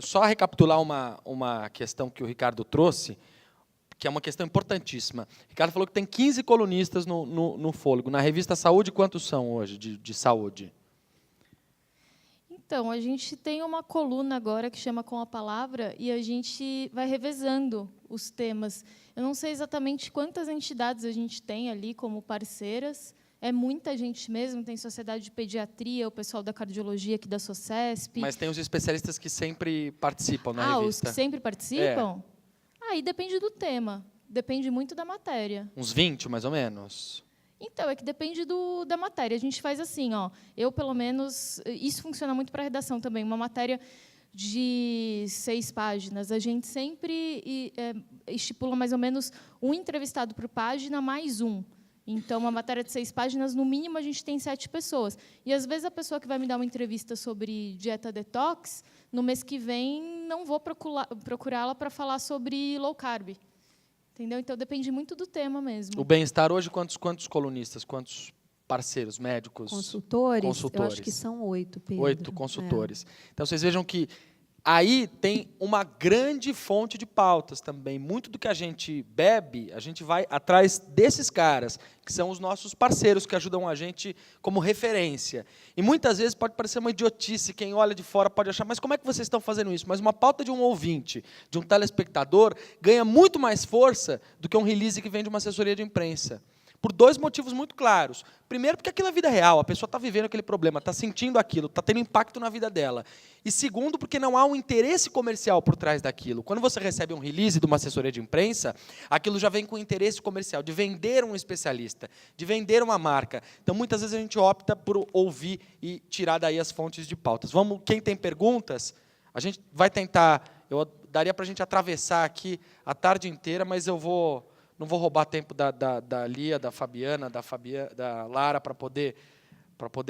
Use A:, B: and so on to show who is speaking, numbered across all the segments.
A: só recapitular uma questão que o Ricardo trouxe, que é uma questão importantíssima. O Ricardo falou que tem 15 colunistas no Fôlego. Na revista Saúde, quantos são hoje de saúde?
B: Então, a gente tem uma coluna agora que chama Com a Palavra e a gente vai revezando os temas. Eu não sei exatamente quantas entidades a gente tem ali como parceiras. É muita gente mesmo, tem Sociedade de Pediatria, o pessoal da Cardiologia aqui da SOCESP.
A: Mas tem os especialistas que sempre participam na revista.
B: Os que sempre participam? Aí depende do tema, depende muito da matéria.
A: Uns 20, mais ou menos?
B: Então, é que depende da matéria. A gente faz assim, eu, pelo menos, isso funciona muito para a redação também, uma matéria de 6 páginas, a gente sempre estipula mais ou menos um entrevistado por página mais um. Então, uma matéria de 6 páginas, no mínimo, a gente tem 7 pessoas. E, às vezes, a pessoa que vai me dar uma entrevista sobre dieta detox, no mês que vem, não vou procurá-la para falar sobre low carb. Entendeu? Então, depende muito do tema mesmo.
A: O bem-estar hoje, quantos colunistas, quantos parceiros, médicos?
C: Consultores? Eu acho que são 8, Pedro.
A: 8 consultores. Então, vocês vejam que aí tem uma grande fonte de pautas também. Muito do que a gente bebe, a gente vai atrás desses caras, que são os nossos parceiros, que ajudam a gente como referência. E muitas vezes pode parecer uma idiotice, quem olha de fora pode achar, mas como é que vocês estão fazendo isso? Mas uma pauta de um ouvinte, de um telespectador, ganha muito mais força do que um release que vem de uma assessoria de imprensa. Por 2 motivos muito claros. Primeiro, porque aquilo é vida real, a pessoa está vivendo aquele problema, está sentindo aquilo, está tendo impacto na vida dela. E segundo, porque não há um interesse comercial por trás daquilo. Quando você recebe um release de uma assessoria de imprensa, aquilo já vem com interesse comercial, de vender um especialista, de vender uma marca. Então, muitas vezes, a gente opta por ouvir e tirar daí as fontes de pautas. Quem tem perguntas, a gente vai tentar, daria para a gente atravessar aqui a tarde inteira, mas eu não vou roubar tempo da Lia, da Fabiana, da Lara, para poder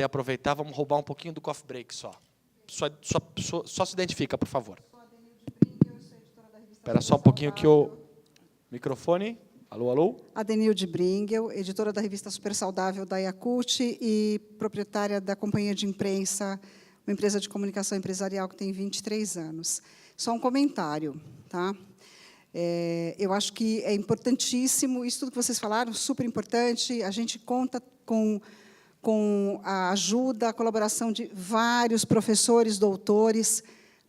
A: aproveitar. Vamos roubar um pouquinho do coffee break só. Só se identifica, por favor. Espera só um pouquinho que o microfone... Alô, alô?
D: Adenilde Bringel, editora da revista Super Saudável da Yakult e proprietária da companhia de imprensa, uma empresa de comunicação empresarial que tem 23 anos. Só um comentário, tá? Eu acho que é importantíssimo, isso tudo que vocês falaram, super importante, a gente conta com a ajuda, a colaboração de vários professores, doutores,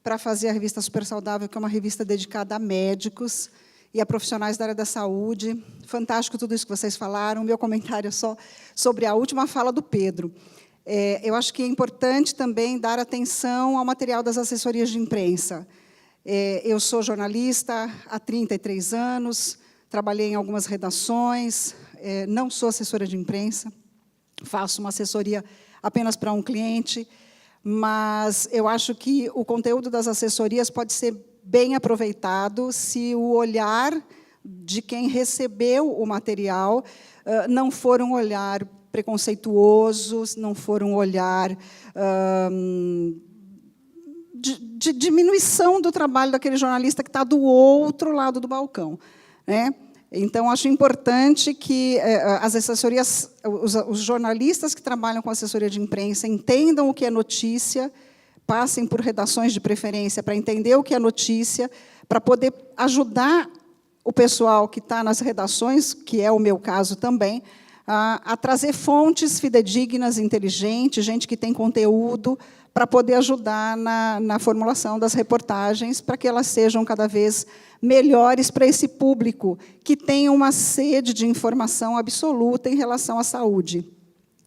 D: para fazer a revista Super Saudável, que é uma revista dedicada a médicos e a profissionais da área da saúde. Fantástico tudo isso que vocês falaram. Meu comentário é só sobre a última fala do Pedro. Eu acho que é importante também dar atenção ao material das assessorias de imprensa. Eu sou jornalista há 33 anos, trabalhei em algumas redações, não sou assessora de imprensa, faço uma assessoria apenas para um cliente, mas eu acho que o conteúdo das assessorias pode ser bem aproveitado se o olhar de quem recebeu o material não for um olhar preconceituoso, não for um olhar de diminuição do trabalho daquele jornalista que está do outro lado do balcão, né? Então, acho importante que as assessorias, os jornalistas que trabalham com assessoria de imprensa entendam o que é notícia, passem por redações de preferência para entender o que é notícia, para poder ajudar o pessoal que está nas redações, que é o meu caso também, a trazer fontes fidedignas, inteligentes, gente que tem conteúdo, para poder ajudar na formulação das reportagens, para que elas sejam cada vez melhores para esse público que tem uma sede de informação absoluta em relação à saúde.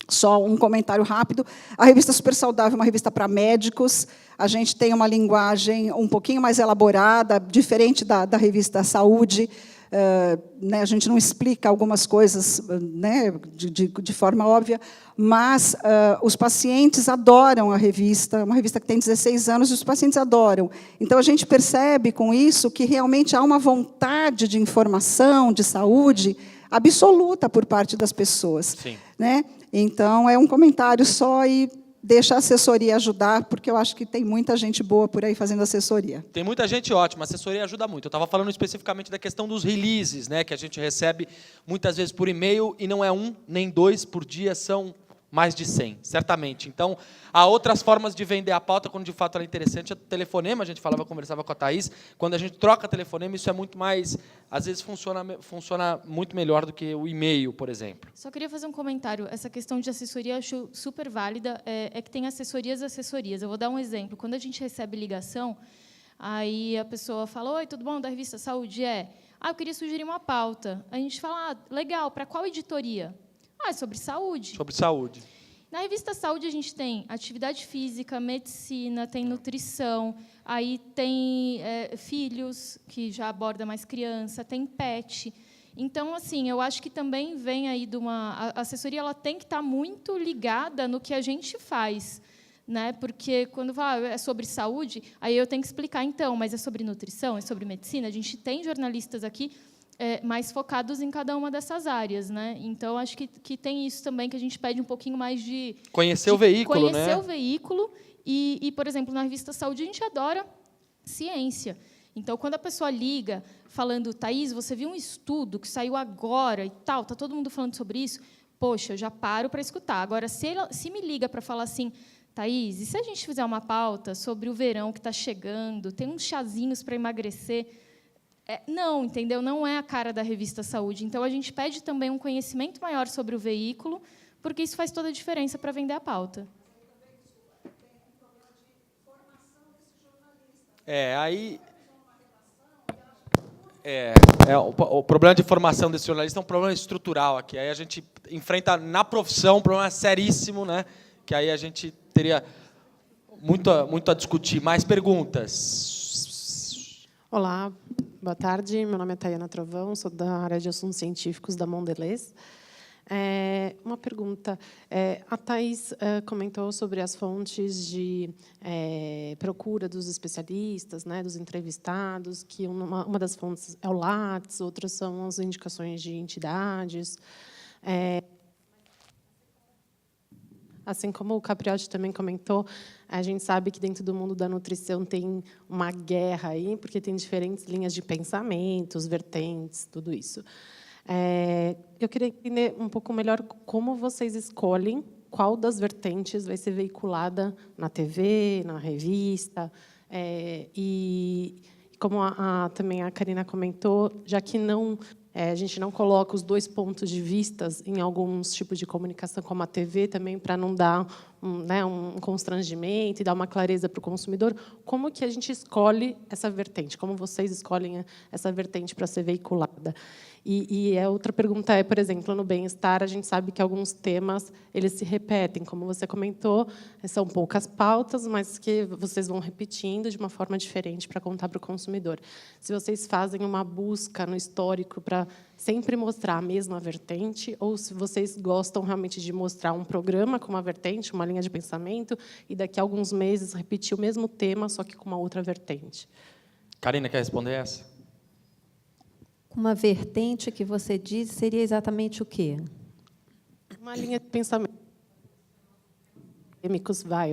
D: Só um comentário rápido. A revista Super Saudável é uma revista para médicos. A gente tem uma linguagem um pouquinho mais elaborada, diferente da revista Saúde. A gente não explica algumas coisas, né, de forma óbvia, mas os pacientes adoram a revista, uma revista que tem 16 anos, e os pacientes adoram. Então, a gente percebe com isso que realmente há uma vontade de informação, de saúde, absoluta por parte das pessoas.
A: Sim.
D: Né? Então, é um comentário só e deixa a assessoria ajudar, porque eu acho que tem muita gente boa por aí fazendo assessoria.
A: Tem muita gente ótima, a assessoria ajuda muito. Eu estava falando especificamente da questão dos releases, né, que a gente recebe muitas vezes por e-mail, e não é 1 nem 2 por dia, são mais de 100, certamente. Então, há outras formas de vender a pauta, quando de fato ela é interessante. O telefonema, a gente conversava com a Thaís, quando a gente troca telefonema, isso é muito mais, às vezes funciona muito melhor do que o e-mail, por exemplo.
B: Só queria fazer um comentário. Essa questão de assessoria eu acho super válida, é que tem assessorias e assessorias. Eu vou dar um exemplo. Quando a gente recebe ligação, aí a pessoa fala, oi, tudo bom, da revista Saúde? Eu queria sugerir uma pauta. A gente fala, legal, para qual editoria? É sobre saúde.
A: Sobre saúde.
B: Na revista Saúde, a gente tem atividade física, medicina, tem nutrição, aí tem filhos, que já aborda mais criança, tem pet. Então, assim, eu acho que também vem aí de uma... A assessoria ela tem que estar muito ligada no que a gente faz, né? Porque quando é sobre saúde, aí eu tenho que explicar, então, mas é sobre nutrição, é sobre medicina. A gente tem jornalistas aqui mais focados em cada uma dessas áreas, né? Então, acho que tem isso também, que a gente pede um pouquinho mais de...
A: Conhecer o veículo, né?
B: Conhecer o veículo. E, por exemplo, na revista Saúde, a gente adora ciência. Então, quando a pessoa liga falando, Thaís, você viu um estudo que saiu agora e tal, está todo mundo falando sobre isso, poxa, eu já paro para escutar. Agora, se me liga para falar assim, Thaís, e se a gente fizer uma pauta sobre o verão que está chegando, tem uns chazinhos para emagrecer... Não, entendeu? Não é a cara da revista Saúde. Então, a gente pede também um conhecimento maior sobre o veículo, porque isso faz toda a diferença para vender a pauta.
A: O problema de formação desse jornalista é um problema estrutural aqui. Aí a gente enfrenta na profissão um problema seríssimo, né? Que aí a gente teria muito a discutir. Mais perguntas?
E: Olá, boa tarde. Meu nome é Tayana Trovão, sou da área de assuntos científicos da Mondelez. Uma pergunta. A Thaís comentou sobre as fontes de procura dos especialistas, né, dos entrevistados, que uma das fontes é o Lattes, outras são as indicações de entidades. Assim como o Capriotti também comentou, a gente sabe que dentro do mundo da nutrição tem uma guerra aí, porque tem diferentes linhas de pensamentos, vertentes, tudo isso. Eu queria entender um pouco melhor como vocês escolhem qual das vertentes vai ser veiculada na TV, na revista, e como também a Karina comentou, já que a gente não coloca os dois pontos de vista em alguns tipos de comunicação, como a TV, também para não dar um constrangimento e dar uma clareza para o consumidor. Como que a gente escolhe essa vertente? Como vocês escolhem essa vertente para ser veiculada? E a outra pergunta é, por exemplo, no bem-estar, a gente sabe que alguns temas eles se repetem. Como você comentou, são poucas pautas, mas que vocês vão repetindo de uma forma diferente para contar para o consumidor. Se vocês fazem uma busca no histórico para sempre mostrar a mesma vertente, ou se vocês gostam realmente de mostrar um programa com uma vertente, uma linha de pensamento, e daqui a alguns meses repetir o mesmo tema, só que com uma outra vertente.
A: Karina, quer responder essa?
C: Uma vertente que você diz seria exatamente o quê?
E: Uma linha de pensamento.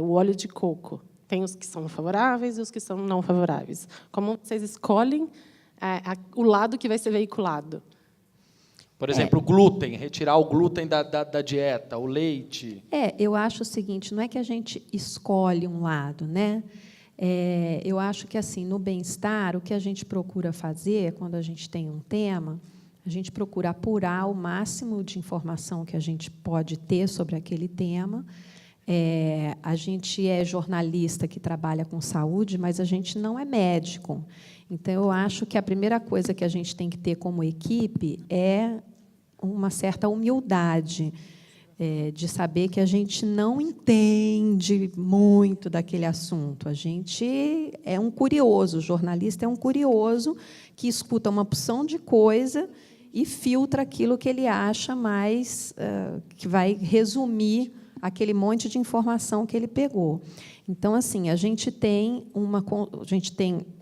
E: O óleo de coco. Tem os que são favoráveis e os que são não favoráveis. Como vocês escolhem o lado que vai ser veiculado?
A: Por exemplo, o glúten, retirar o glúten da dieta, o leite.
C: Eu acho o seguinte, não é que a gente escolhe um lado, né? Eu acho que, assim, no bem-estar, o que a gente procura fazer, quando a gente tem um tema, a gente procura apurar o máximo de informação que a gente pode ter sobre aquele tema. A gente é jornalista que trabalha com saúde, mas a gente não é médico. Então, eu acho que a primeira coisa que a gente tem que ter como equipe é uma certa humildade, de saber que a gente não entende muito daquele assunto. A gente é um curioso, o jornalista é um curioso que escuta uma porção de coisa e filtra aquilo que ele acha mais, que vai resumir aquele monte de informação que ele pegou. Então, assim, a gente tem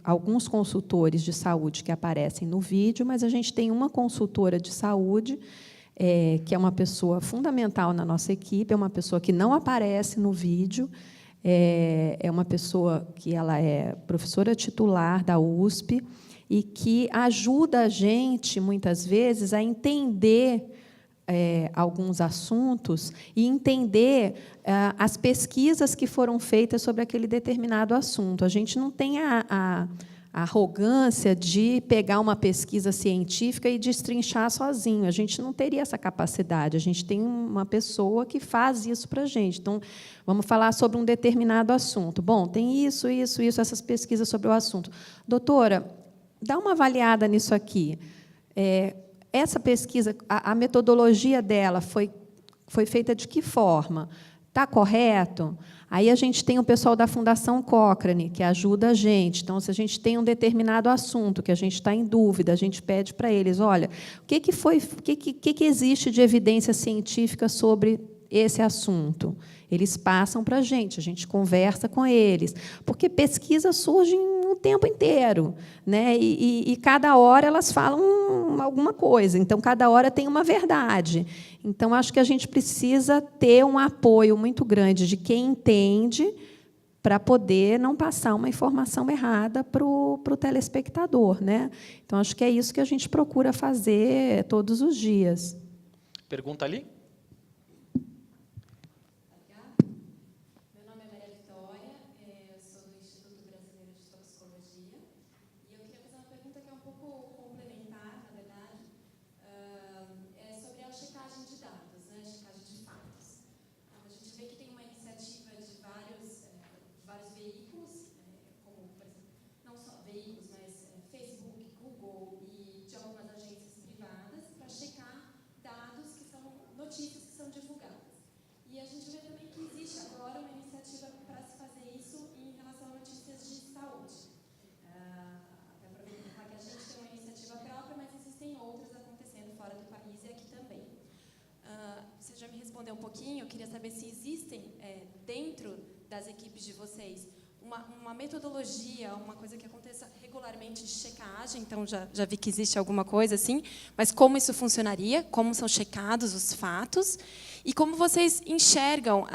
C: alguns consultores de saúde que aparecem no vídeo, mas a gente tem uma consultora de saúde que é uma pessoa fundamental na nossa equipe, é uma pessoa que não aparece no vídeo, é uma pessoa que ela é professora titular da USP e que ajuda a gente, muitas vezes, a entender alguns assuntos e entender as pesquisas que foram feitas sobre aquele determinado assunto. A gente não tem a arrogância de pegar uma pesquisa científica e destrinchar sozinho. A gente não teria essa capacidade. A gente tem uma pessoa que faz isso para a gente. Então, vamos falar sobre um determinado assunto. Bom, tem isso, essas pesquisas sobre o assunto. Doutora, dá uma avaliada nisso aqui. Essa pesquisa, a metodologia dela foi feita de que forma? Está correto? Aí a gente tem o pessoal da Fundação Cochrane, que ajuda a gente. Então, se a gente tem um determinado assunto que a gente está em dúvida, a gente pede para eles, olha, o que existe de evidência científica sobre esse assunto? Eles passam para a gente conversa com eles, porque pesquisas surgem o tempo inteiro, né? E cada hora elas falam alguma coisa, então cada hora tem uma verdade. Então, acho que a gente precisa ter um apoio muito grande de quem entende para poder não passar uma informação errada para o telespectador, né? Então, acho que é isso que a gente procura fazer todos os dias.
A: Pergunta ali?
F: Um pouquinho, eu queria saber se existem, dentro das equipes de vocês, uma metodologia, uma coisa que aconteça regularmente de checagem. Então, já vi que existe alguma coisa assim, mas como isso funcionaria, como são checados os fatos, e como vocês enxergam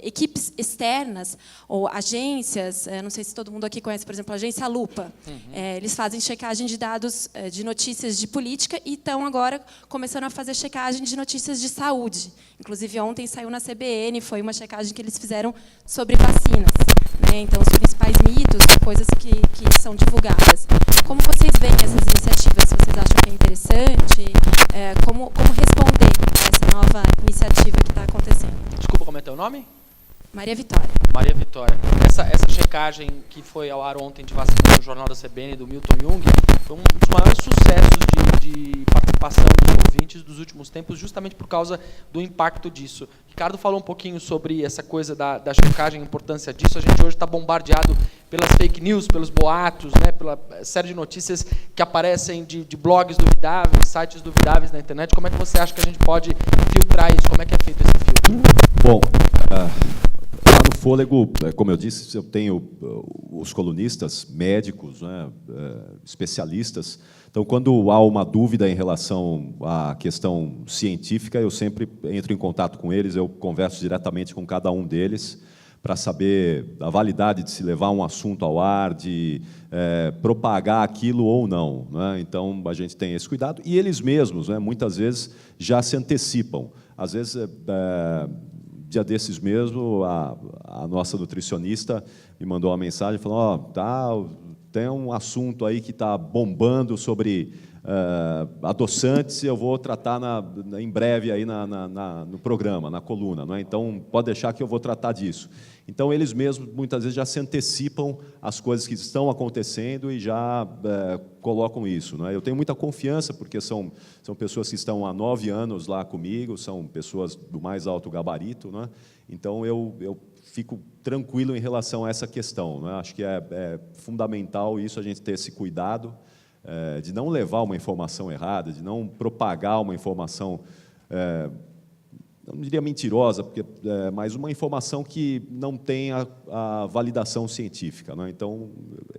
F: equipes externas ou agências, não sei se todo mundo aqui conhece, por exemplo, a agência Lupa. Eles fazem checagem de dados de notícias de política e estão agora começando a fazer checagem de notícias de saúde. Inclusive, ontem saiu na CBN, foi uma checagem que eles fizeram sobre vacinas, né? Então, os principais mitos, coisas que são divulgadas. Como vocês veem essas iniciativas? Vocês acham que é interessante? Como responder a essa nova iniciativa que está acontecendo?
A: Desculpa, como é teu nome?
F: Maria Vitória.
A: Maria Vitória. Essa checagem que foi ao ar ontem de vacina no Jornal da CBN, do Milton Jung, foi um dos maiores sucessos de participação dos ouvintes dos últimos tempos, justamente por causa do impacto disso. Ricardo falou um pouquinho sobre essa coisa da checagem, a importância disso. A gente hoje está bombardeado pelas fake news, pelos boatos, né, pela série de notícias que aparecem de blogs duvidáveis, sites duvidáveis na internet. Como é que você acha que a gente pode filtrar isso? Como é que é feito esse filtro?
G: Bom, lá no Fôlego, como eu disse, eu tenho os colunistas, médicos, né, especialistas. Então, quando há uma dúvida em relação à questão científica, eu sempre entro em contato com eles, eu converso diretamente com cada um deles para saber a validade de se levar um assunto ao ar, de propagar aquilo ou não, né? Então, a gente tem esse cuidado. E eles mesmos, né, muitas vezes, já se antecipam. Às vezes, dia desses mesmo, a nossa nutricionista me mandou uma mensagem falando, tem um assunto aí que está bombando sobre adoçantes, eu vou tratar em breve aí no programa, na coluna, não é? Então, pode deixar que eu vou tratar disso. Então, eles mesmos, muitas vezes, já se antecipam às coisas que estão acontecendo e já colocam isso, não é? Eu tenho muita confiança, porque são pessoas que estão há 9 anos lá comigo, são pessoas do mais alto gabarito, não é? Então, eu fico tranquilo em relação a essa questão, não é? Acho que é fundamental isso, a gente ter esse cuidado, de não levar uma informação errada, de não propagar uma informação, não diria mentirosa, mas uma informação que não tem a validação científica, não é? Então,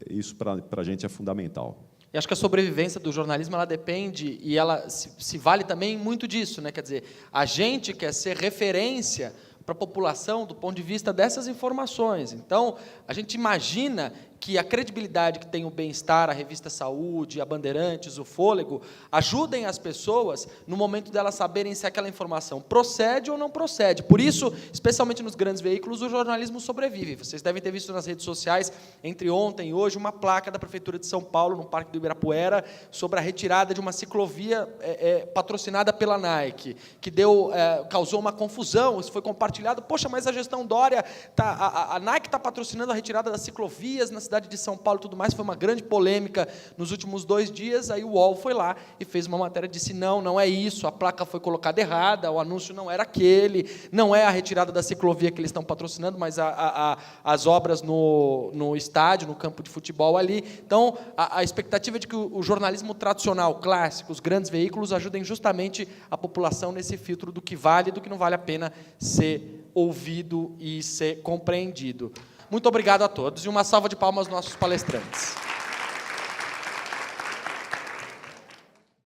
G: isso para a gente é fundamental.
A: E acho que a sobrevivência do jornalismo ela depende, e ela se vale também muito disso, né? Quer dizer, a gente quer ser referência para a população do ponto de vista dessas informações. Então, a gente imagina que a credibilidade que tem o Bem-Estar, a revista Saúde, a Bandeirantes, o Fôlego, ajudem as pessoas no momento delas saberem se aquela informação procede ou não procede. Por isso, especialmente nos grandes veículos, o jornalismo sobrevive. Vocês devem ter visto nas redes sociais, entre ontem e hoje, uma placa da Prefeitura de São Paulo, no Parque do Ibirapuera, sobre a retirada de uma ciclovia patrocinada pela Nike, que causou uma confusão, isso foi compartilhado. Poxa, mas a gestão Dória, a Nike está patrocinando a retirada das ciclovias na cidade de São Paulo e tudo mais, foi uma grande polêmica nos últimos 2 dias, aí o UOL foi lá e fez uma matéria e disse, não é isso, a placa foi colocada errada, o anúncio não era aquele, não é a retirada da ciclovia que eles estão patrocinando, mas as obras no estádio, no campo de futebol ali. Então, a expectativa é de que o jornalismo tradicional, clássico, os grandes veículos, ajudem justamente a população nesse filtro do que vale e do que não vale a pena ser ouvido e ser compreendido. Muito obrigado a todos e uma salva de palmas aos nossos palestrantes.